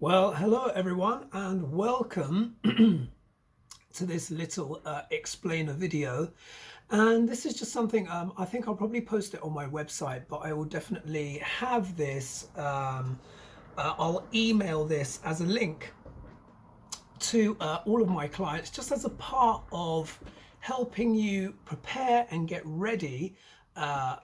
Well, hello everyone, and welcome to this little explainer video. And this is just something I think I'll probably post it on my website, but I will definitely have this. I'll email this as a link to all of my clients, just as a part of helping you prepare and get ready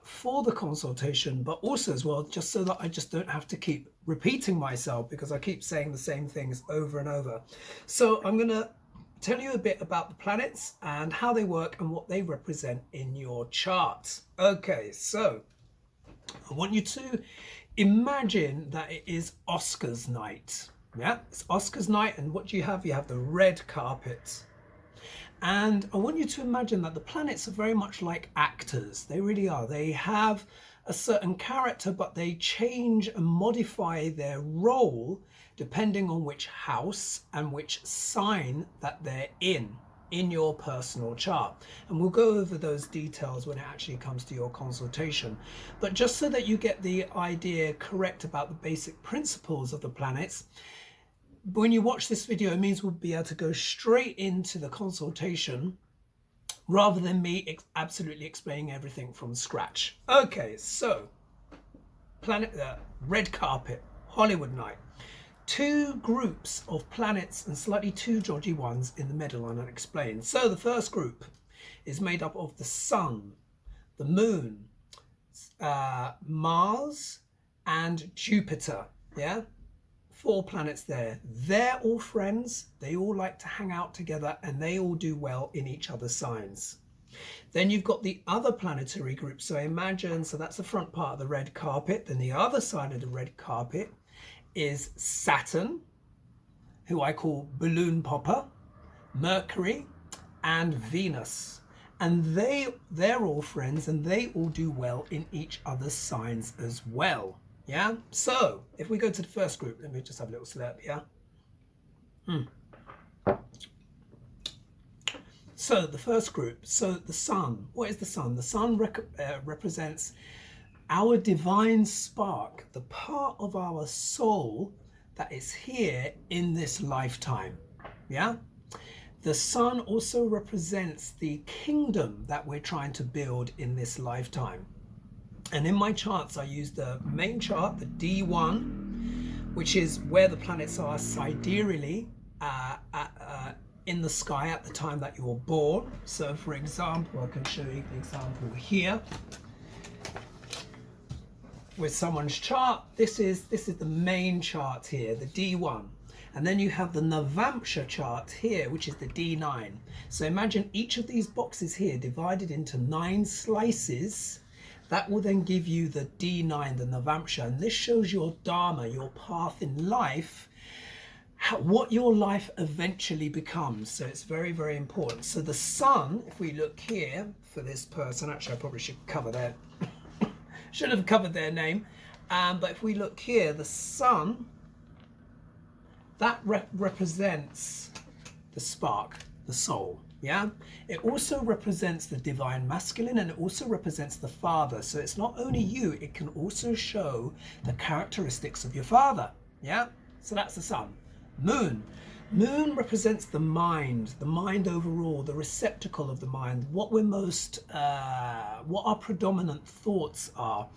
for the consultation, but also as well, just so that I just don't have to keep repeating myself because I keep saying the same things over and over. So I'm going to tell you a bit about the planets and how they work and what they represent in your chart. Okay, so I want you to imagine that it is Oscars night. Yeah, it's Oscars night, and what do you have? You have the red carpet. And I want you to imagine that the planets are very much like actors. They really are. They have a certain character, but they change and modify their role depending on which house and which sign that they're in your personal chart. And we'll go over those details when it actually comes to your consultation. But just so that you get the idea correct about the basic principles of the planets, when you watch this video, it means we'll be able to go straight into the consultation rather than me absolutely explaining everything from scratch. Okay, so planet, red carpet, Hollywood night. Two groups of planets and slightly two dodgy ones in the middle, and I'll explain. So the first group is made up of the Sun, the Moon, Mars, and Jupiter. Yeah, 4 planets there. They're all friends. They all like to hang out together, and they all do well in each other's signs. Then you've got the other planetary group. So imagine, so that's the front part of the red carpet. Then the other side of the red carpet is Saturn, who I call Balloon Popper, Mercury, and Venus. And they're all friends, and they all do well in each other's signs as well. Yeah, so if we go to the first group, let me just have a little slurp. Yeah. So the first group, so the Sun. What is the Sun? The Sun represents our divine spark, the part of our soul that is here in this lifetime. Yeah. The Sun also represents the kingdom that we're trying to build in this lifetime. And in my charts, I use the main chart, the D1, which is where the planets are sidereally in the sky at the time that you're born. So for example, I can show you the example here with someone's chart. This is the main chart here, the D1. And then you have the Navamsha chart here, which is the D9. So imagine each of these boxes here divided into 9 slices. That will then give you the D9, the Navamsha, and this shows your Dharma, your path in life, what your life eventually becomes. So it's very, very important. So the Sun, if we look here for this person, actually I probably should cover their, should have covered their name, but if we look here, the Sun, that represents the spark, the soul. Yeah, it also represents the divine masculine, and it also represents the father. So it's not only you, it can also show the characteristics of your father. Yeah, so that's the Sun. Moon. Moon represents the mind overall, the receptacle of the mind, what we're most, what our predominant thoughts are,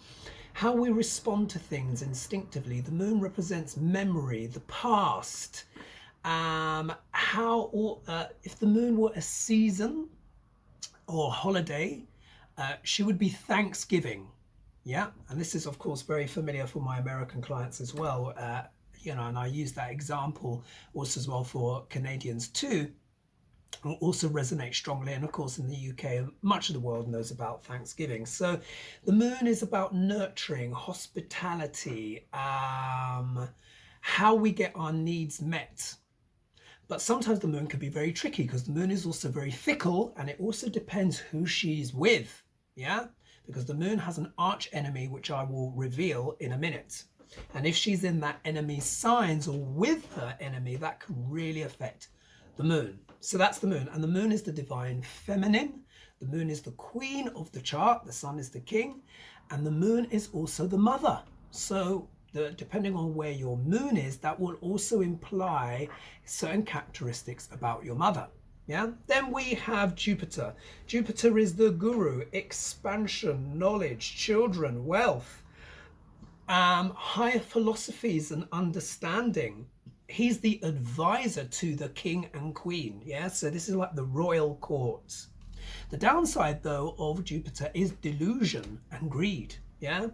how we respond to things instinctively. The moon represents memory, the past. If the moon were a season or holiday, she would be Thanksgiving. Yeah, and this is of course very familiar for my American clients as well. You know, and I use that example also as well for Canadians too. It also resonates strongly, and of course in the UK, much of the world knows about Thanksgiving. So the moon is about nurturing, hospitality, how we get our needs met. But sometimes the moon can be very tricky because the moon is also very fickle, and it also depends who she's with. Yeah, because the moon has an arch enemy, which I will reveal in a minute. And if she's in that enemy's signs or with her enemy, that can really affect the moon. So that's the moon. And the moon is the divine feminine. The moon is the queen of the chart. The Sun is the king. And the moon is also the mother. So depending on where your moon is, that will also imply certain characteristics about your mother. Yeah. Then we have Jupiter. Jupiter is the guru, expansion, knowledge, children, wealth, higher philosophies and understanding. He's the advisor to the king and queen. Yeah. So this is like the royal court. The downside, though, of Jupiter is delusion and greed. Yeah.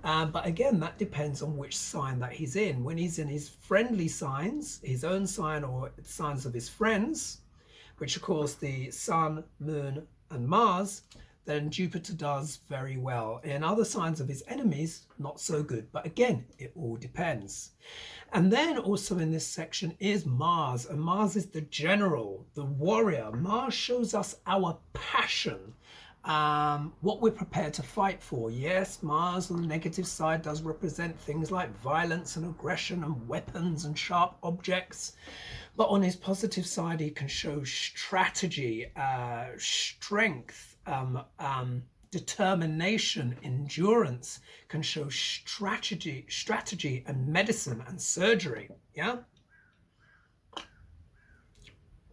But again, that depends on which sign that he's in. When he's in his friendly signs, his own sign or signs of his friends, which of course the Sun, Moon and Mars, then Jupiter does very well. In other signs of his enemies, not so good. But again, it all depends. And then also in this section is Mars. And Mars is the general, the warrior. Mars shows us our passion, what we're prepared to fight for. Yes, Mars on the negative side does represent things like violence and aggression and weapons and sharp objects. But on his positive side, he can show strategy, strength, determination, endurance, can show strategy and medicine and surgery. Yeah.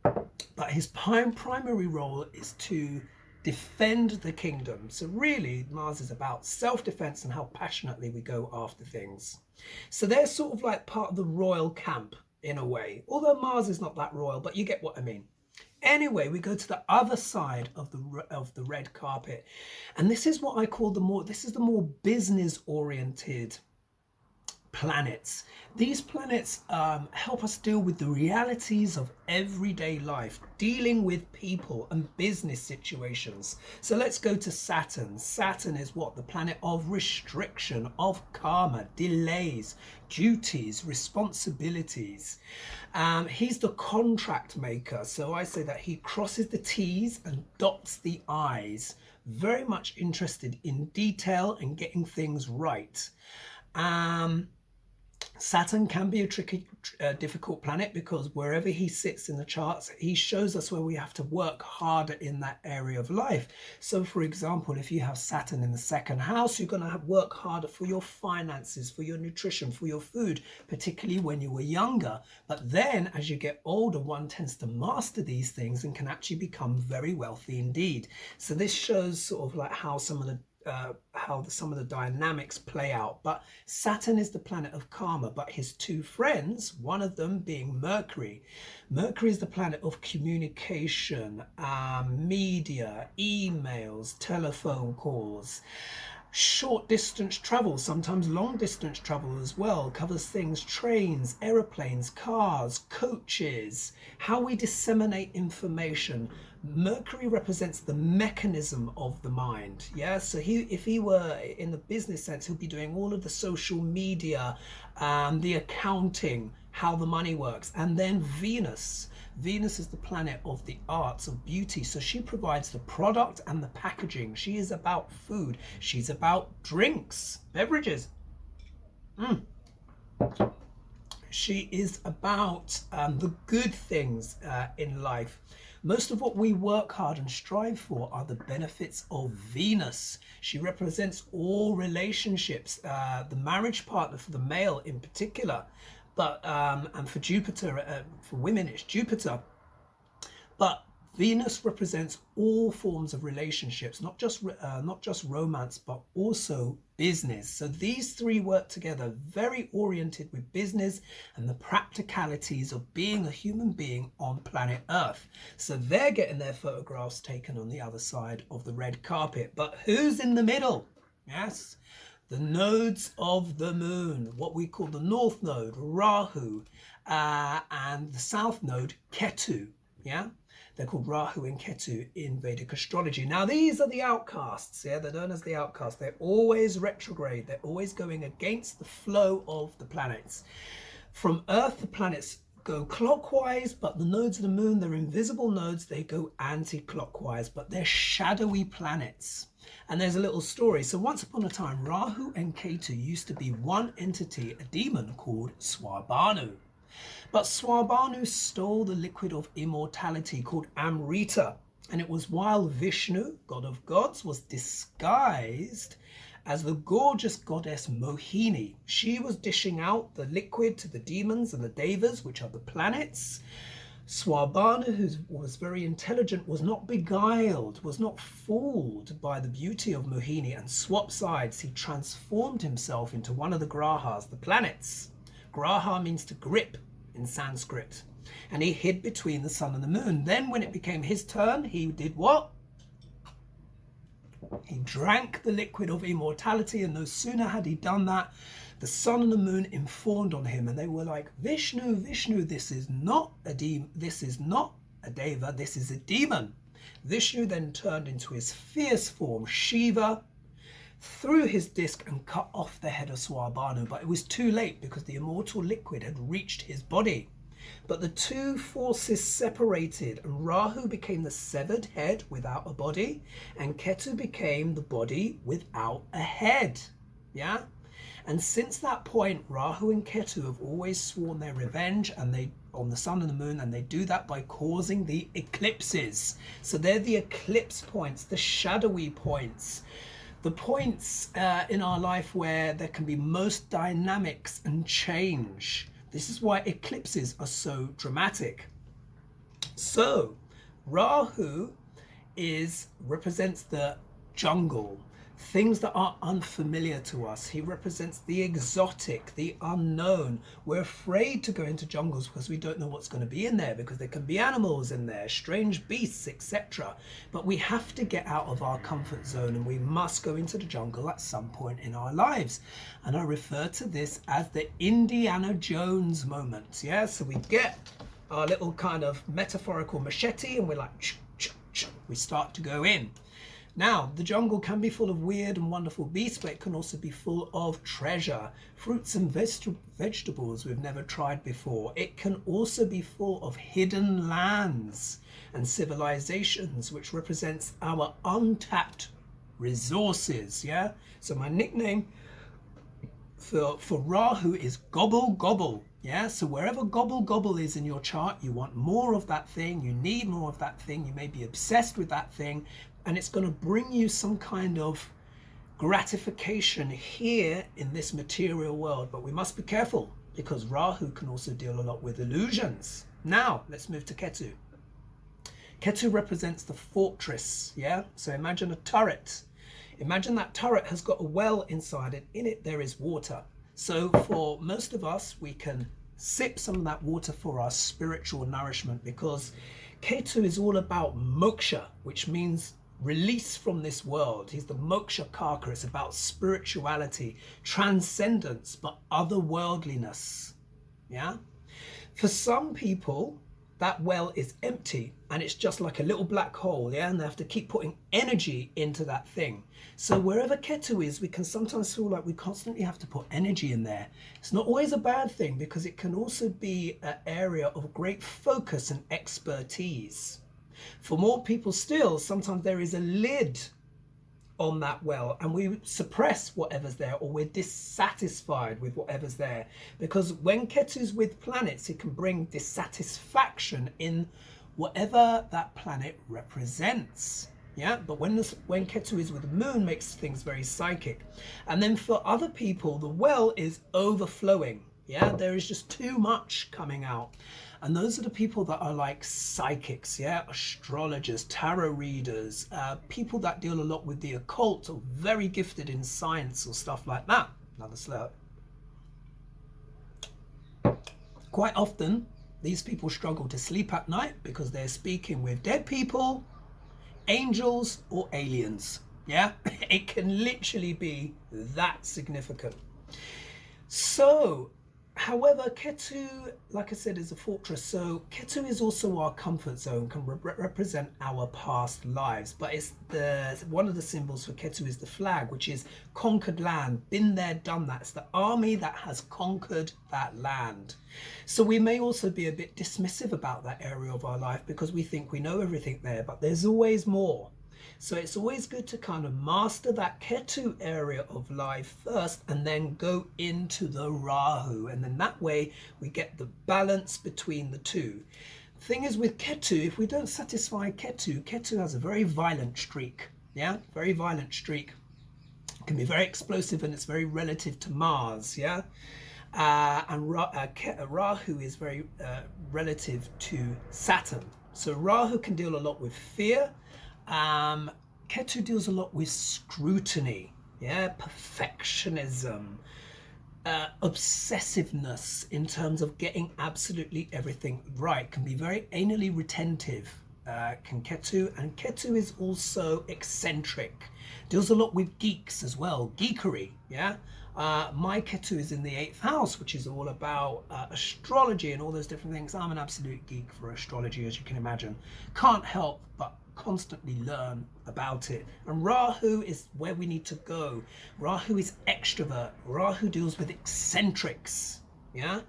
But his primary role is to defend the kingdom. So really, Mars is about self-defense and how passionately we go after things. So they're sort of like part of the royal camp in a way, although Mars is not that royal, but you get what I mean. Anyway, we go to the other side of the red carpet, and this is what I call the more business oriented planets. These planets help us deal with the realities of everyday life, dealing with people and business situations. So let's go to Saturn. Saturn is what? The planet of restriction, of karma, delays, duties, responsibilities. He's the contract maker. So I say that he crosses the T's and dots the I's. Very much interested in detail and getting things right. Saturn can be a tricky, difficult planet because wherever he sits in the charts, he shows us where we have to work harder in that area of life. So, for example, if you have Saturn in the second house, you're going to work harder for your finances, for your nutrition, for your food, particularly when you were younger. But then as you get older, one tends to master these things and can actually become very wealthy indeed. So this shows sort of like how some of the dynamics play out. But Saturn is the planet of karma, but his two friends, one of them being Mercury. Mercury is the planet of communication, media, emails, telephone calls, short distance travel, sometimes long distance travel as well, covers things, trains, aeroplanes, cars, coaches, how we disseminate information. Mercury represents the mechanism of the mind. Yeah, so if he were in the business sense, he'll be doing all of the social media, the accounting, how the money works. And then Venus is the planet of the arts, of beauty. So she provides the product and the packaging. She is about food. She's about drinks, beverages. She is about the good things in life. Most of what we work hard and strive for are the benefits of Venus. She represents all relationships, the marriage partner for the male in particular, but and for Jupiter, for women it's Jupiter. But Venus represents all forms of relationships, not just romance, but also business. So these three work together, very oriented with business and the practicalities of being a human being on planet Earth. So they're getting their photographs taken on the other side of the red carpet. But who's in the middle? Yes, the nodes of the moon, what we call the north node, Rahu, and the south node, Ketu. Yeah. They're called Rahu and Ketu in Vedic astrology. Now, these are the outcasts. Yeah, they're known as the outcasts. They're always retrograde. They're always going against the flow of the planets. From Earth, the planets go clockwise, but the nodes of the moon, they're invisible nodes. They go anti-clockwise, but they're shadowy planets. And there's a little story. So once upon a time, Rahu and Ketu used to be one entity, a demon called Swabhanu. But Swabhanu stole the liquid of immortality called Amrita. And it was while Vishnu, god of gods, was disguised as the gorgeous goddess Mohini. She was dishing out the liquid to the demons and the devas, which are the planets. Swabanu, who was very intelligent, was not beguiled, was not fooled by the beauty of Mohini, and swapped sides. He transformed himself into one of the grahas, the planets. Graha means to grip in Sanskrit. And he hid between the sun and the moon. Then when it became his turn, he did what? He drank the liquid of immortality, and no sooner had he done that, the sun and the moon informed on him, and they were like, Vishnu, Vishnu, this is not a deva, this is a demon. Vishnu then turned into his fierce form, Shiva, threw his disc and cut off the head of Swabanu, but it was too late because the immortal liquid had reached his body. But the two forces separated, and Rahu became the severed head without a body, and Ketu became the body without a head. Yeah? And since that point, Rahu and Ketu have always sworn their revenge on the sun and the moon, and they do that by causing the eclipses. So they're the eclipse points, the shadowy points, the points in our life where there can be most dynamics and change. This is why eclipses are so dramatic. So Rahu represents the jungle, things that are unfamiliar to us. He represents the exotic, the unknown. We're afraid to go into jungles because we don't know what's going to be in there, because there can be animals in there, strange beasts, etc. But we have to get out of our comfort zone, and we must go into the jungle at some point in our lives. And I refer to this as the Indiana Jones moment. Yeah, so we get our little kind of metaphorical machete, and we're like, we start to go in. Now, the jungle can be full of weird and wonderful beasts, but it can also be full of treasure, fruits and vegetables we've never tried before. It can also be full of hidden lands and civilizations, which represents our untapped resources. Yeah. So my nickname for Rahu is Gobble Gobble. Yeah, so wherever Gobble Gobble is in your chart, you want more of that thing, you need more of that thing, you may be obsessed with that thing, and it's going to bring you some kind of gratification here in this material world. But we must be careful, because Rahu can also deal a lot with illusions. Now, let's move to Ketu. Ketu represents the fortress, yeah? So imagine a turret. Imagine that turret has got a well inside it. In it, there is water. So for most of us, we can sip some of that water for our spiritual nourishment, because Ketu is all about moksha, which means release from this world. He's the moksha karka. It's about spirituality, transcendence, but otherworldliness. Yeah. For some people, that well is empty and it's just like a little black hole. Yeah. And they have to keep putting energy into that thing. So wherever Ketu is, we can sometimes feel like we constantly have to put energy in there. It's not always a bad thing, because it can also be an area of great focus and expertise. For more people still, sometimes there is a lid on that well, and we suppress whatever's there, or we're dissatisfied with whatever's there, because when Ketu's with planets, it can bring dissatisfaction in whatever that planet represents. Yeah, but when Ketu is with the moon, makes things very psychic. And then for other people, the well is overflowing. Yeah, there is just too much coming out. And those are the people that are like psychics, yeah, astrologers, tarot readers, people that deal a lot with the occult, or very gifted in science or stuff like that. Another slurp. Quite often, these people struggle to sleep at night because they're speaking with dead people, angels, or aliens. Yeah, it can literally be that significant. So, however, Ketu, like I said, is a fortress. So Ketu is also our comfort zone, can represent our past lives. But it's one of the symbols for Ketu is the flag, which is conquered land, been there, done that. It's the army that has conquered that land. So we may also be a bit dismissive about that area of our life because we think we know everything there, but there's always more. So it's always good to kind of master that Ketu area of life first, and then go into the Rahu. And then that way we get the balance between the two. The thing is with Ketu, if we don't satisfy Ketu, Ketu has a very violent streak. Yeah, very violent streak. Can be very explosive, and it's very relative to Mars, yeah? And Rahu is very relative to Saturn. So Rahu can deal a lot with fear. Ketu deals a lot with scrutiny, yeah, perfectionism, obsessiveness in terms of getting absolutely everything right. Can be very anally retentive, can Ketu. And Ketu is also eccentric, deals a lot with geeks as well, geekery, yeah. My Ketu is in the 8th house, which is all about astrology and all those different things. I'm an absolute geek for astrology, as you can imagine. Can't help but constantly learn about it. And Rahu is where we need to go. Rahu is extrovert. Rahu deals with eccentrics, yeah?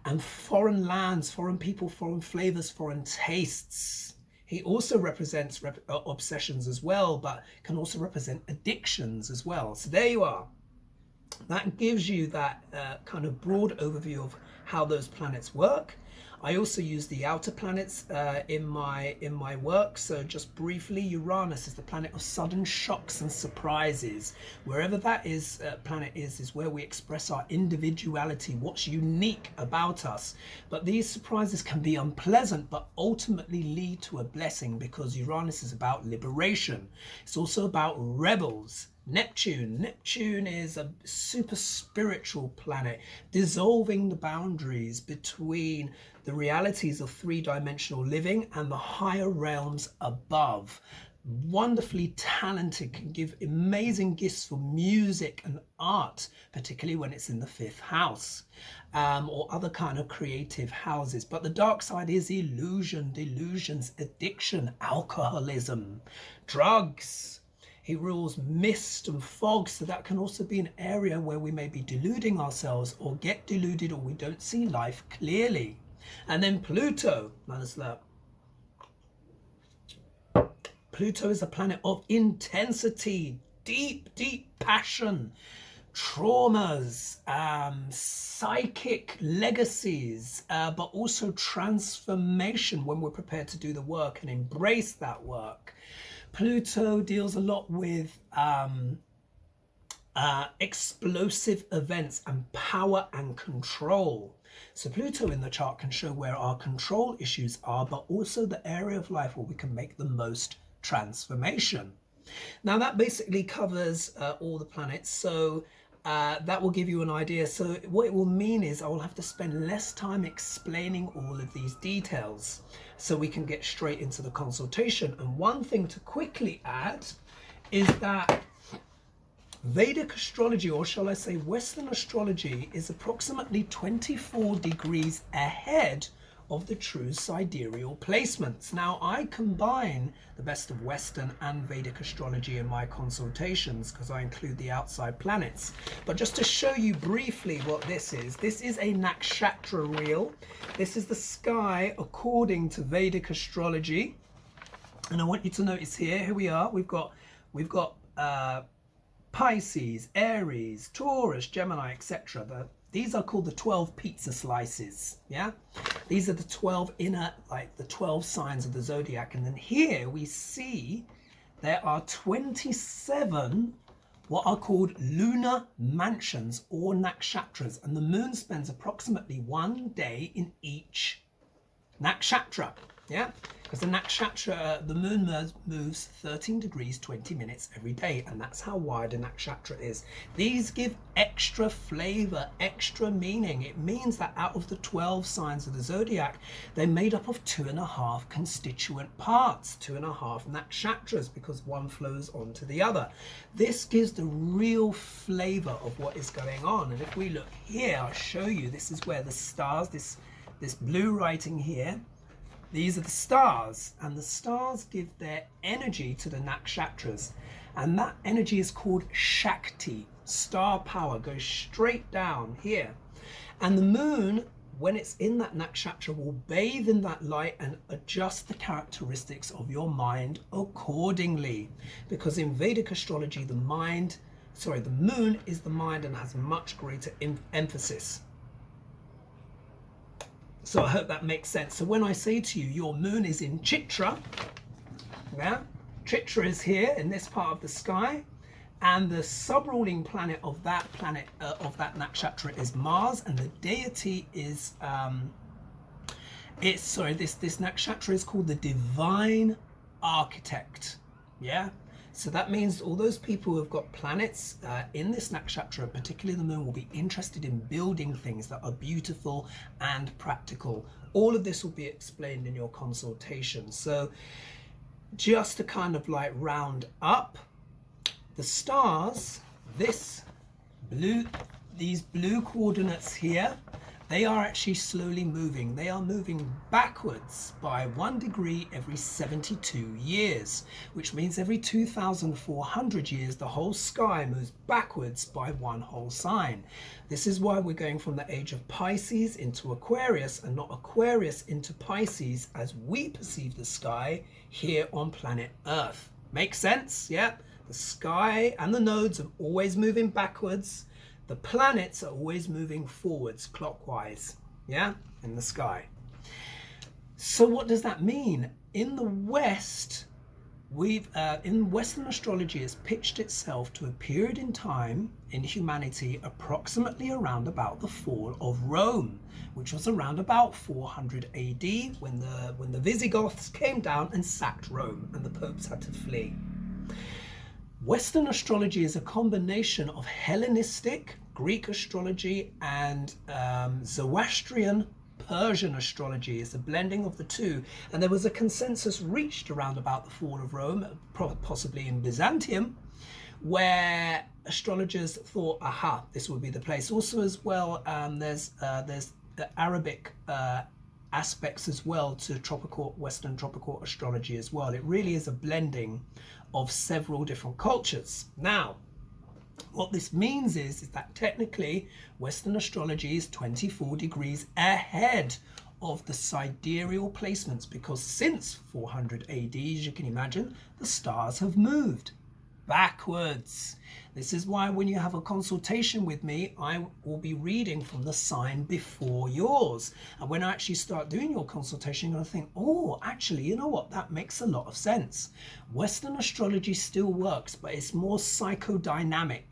And foreign lands, foreign people, foreign flavors, foreign tastes. He also represents obsessions as well, but can also represent addictions as well. So there you are. That gives you that kind of broad overview of how those planets work. I also use the outer planets in my work. So just briefly, Uranus is the planet of sudden shocks and surprises. Wherever that is planet is where we express our individuality, what's unique about us. But these surprises can be unpleasant, but ultimately lead to a blessing, because Uranus is about liberation. It's also about rebels. Neptune is a super spiritual planet, dissolving the boundaries between the realities of three-dimensional living and the higher realms above. Wonderfully talented, can give amazing gifts for music and art, particularly when it's in the 5th house, or other kind of creative houses. But the dark side is illusion, delusions, addiction, alcoholism, drugs. He rules mist and fog, so that can also be an area where we may be deluding ourselves, or get deluded, or we don't see life clearly. And then Pluto, Pluto is a planet of intensity, deep passion, traumas, psychic legacies, but also transformation when we're prepared to do the work and embrace that work. Pluto deals a lot with explosive events and power and control. So Pluto in the chart can show where our control issues are, but also the area of life where we can make the most transformation. Now that basically covers all the planets. So that will give you an idea. So what it will mean is I will have to spend less time explaining all of these details, so we can get straight into the consultation. And one thing to quickly add is that Vedic astrology, or shall I say Western astrology, is approximately 24 degrees ahead of the true sidereal placements. Now, I combine the best of Western and Vedic astrology in my consultations because I include the outside planets. But just to show you briefly what this is a nakshatra wheel. This is the sky according to Vedic astrology. And I want you to notice here we are. We've got Pisces, Aries, Taurus, Gemini, etc. These are called the 12 pizza slices, yeah? These are the 12 inner, like the 12 signs of the zodiac. And then here we see there are 27 what are called lunar mansions or nakshatras. And the moon spends approximately 1 day in each nakshatra, yeah? Because the nakshatra, the moon moves 13 degrees 20 minutes every day, and that's how wide a nakshatra is. These give extra flavor, extra meaning. It means that out of the 12 signs of the zodiac, they're made up of 2.5 constituent parts, 2.5 nakshatras, because one flows onto the other. This gives the real flavor of what is going on. And if we look here, I'll show you, this is where the stars, this blue writing here, these are the stars, and the stars give their energy to the nakshatras, and that energy is called Shakti. Star power goes straight down here, and the moon, when it's in that nakshatra, will bathe in that light and adjust the characteristics of your mind accordingly. Because in Vedic astrology, the moon is the mind and has much greater emphasis. So I hope that makes sense. So when I say to you, your moon is in Chitra, yeah? Chitra is here in this part of the sky, And the sub-ruling planet of that nakshatra is Mars, and the deity is this nakshatra is called the Divine Architect. Yeah, so that means all those people who have got planets in this nakshatra, particularly the moon, will be interested in building things that are beautiful and practical. All of this will be explained in your consultation. So just to kind of like round up, the stars, these blue coordinates here, they are actually slowly moving. They are moving backwards by 1 degree every 72 years, which means every 2,400 years, the whole sky moves backwards by 1 whole sign. This is why we're going from the age of Pisces into Aquarius, and not Aquarius into Pisces as we perceive the sky here on planet Earth. Make sense? Yeah? The sky and the nodes are always moving backwards. The planets are always moving forwards clockwise, yeah, in the sky. So what does that mean? In the West, in Western astrology, it's pitched itself to a period in time in humanity approximately around about the fall of Rome, which was around about 400 AD when the Visigoths came down and sacked Rome and the popes had to flee. Western astrology is a combination of Hellenistic, Greek astrology, and Zoroastrian, Persian astrology. It's a blending of the two. And there was a consensus reached around about the fall of Rome, possibly in Byzantium, where astrologers thought, aha, this would be the place. Also as well, there's the Arabic aspects as well to Western tropical astrology as well. It really is a blending of several different cultures. Now, what this means is that technically Western astrology is 24 degrees ahead of the sidereal placements, because since 400 AD, as you can imagine, the stars have moved backwards. This is why when you have a consultation with me, I will be reading from the sign before yours. And when I actually start doing your consultation, you're going to think, oh, actually, you know what? That makes a lot of sense. Western astrology still works, but it's more psychodynamic.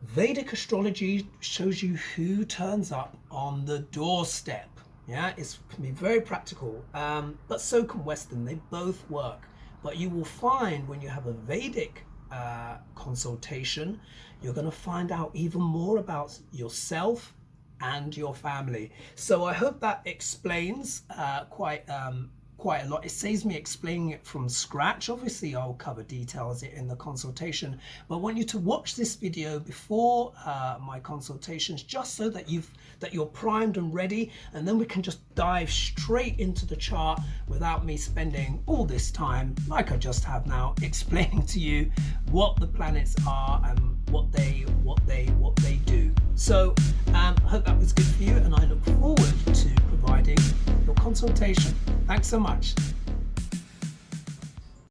Vedic astrology shows you who turns up on the doorstep. Yeah, it can be very practical, but so can Western. They both work. But you will find when you have a Vedic consultation, you're going to find out even more about yourself and your family. So I hope that explains quite a lot. It saves me explaining it from scratch. Obviously, I'll cover details in the consultation, but I want you to watch this video before my consultations, just so that you're primed and ready, and then we can just dive straight into the chart without me spending all this time, like I just have now, explaining to you what the planets are and what they do. So I hope that was good for you, and I look forward to providing your consultation. Thanks so much.